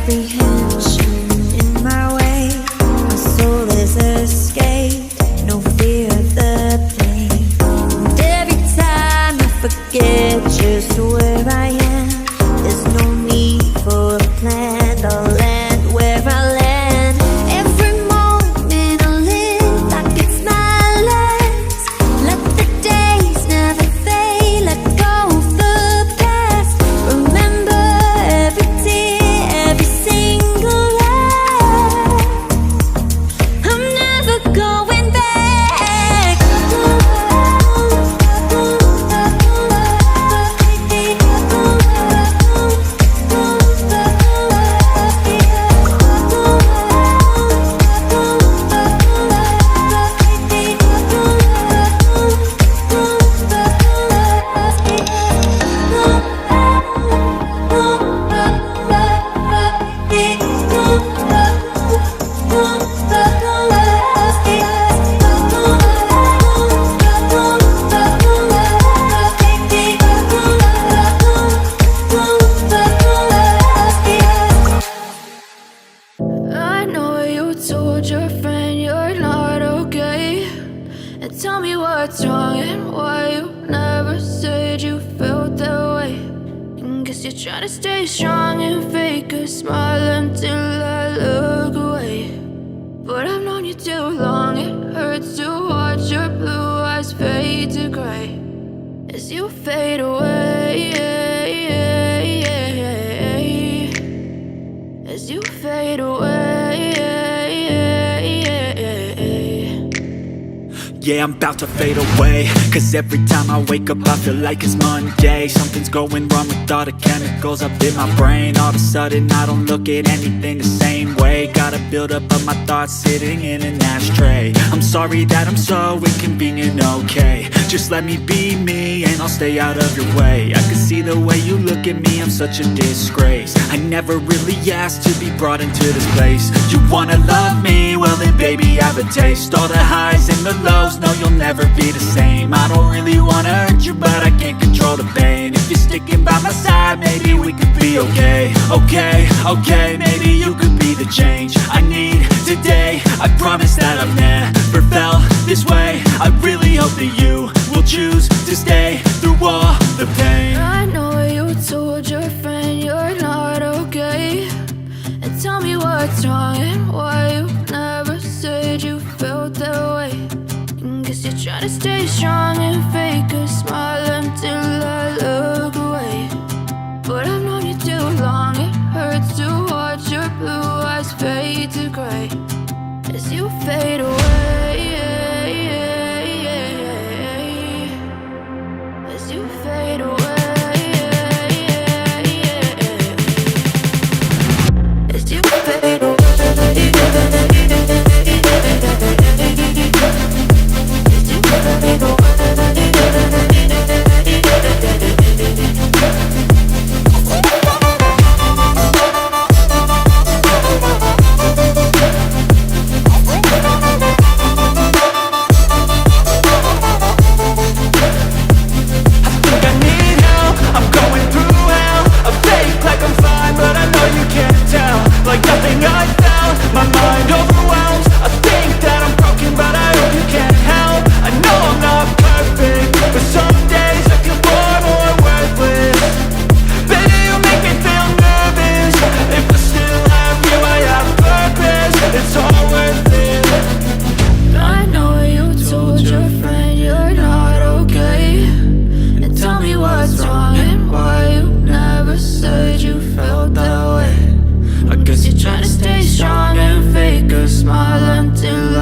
apprehension in my way. My soul is escaped, no fear of the pain. And every time I forget just where I am, there's no need for a plan. I'll land where I land. Every moment I live like it's my last. Let the days never fade, let go of the past. Remember every tear, every single laugh. I'm never going back. I know you told your friend you're not okay, and tell me what's wrong and why you never said you felt that way. And guess you're trying to stay strong and fake a smile until I look away. But I've known you too long, it hurts to watch your blue eyes fade to gray as you fade away, as you fade away. Yeah, I'm about to fade away, cause every time I wake up I feel like it's Monday. Something's going wrong with all the chemicals up in my brain. All of a sudden I don't look at anything the same way. Gotta build up of my thoughts sitting in an ashtray. I'm sorry that I'm so inconvenient, okay. Just let me be me and I'll stay out of your way. I can see the way you look at me, I'm such a disgrace. I never really asked to be brought into this place. You wanna love me? Well then baby I have a taste. All the highs and the lows, no you'll never be the same. I don't really wanna hurt you but I can't control the pain. If you're sticking by my side maybe we could be okay. Okay, maybe you could be the change I need today. I promise that I've never felt this way. I really hope that you will choose to stay through all the pain. I know you told your friend you're not okay, and tell me what's wrong and why you never said you felt that way. And guess you're trying to stay strong and fake a smile until I look away. But I've known you too long, it hurts to watch your blue eyes fade to gray as you fade away, as you fade away, as you fade away, as you fade away. Smile until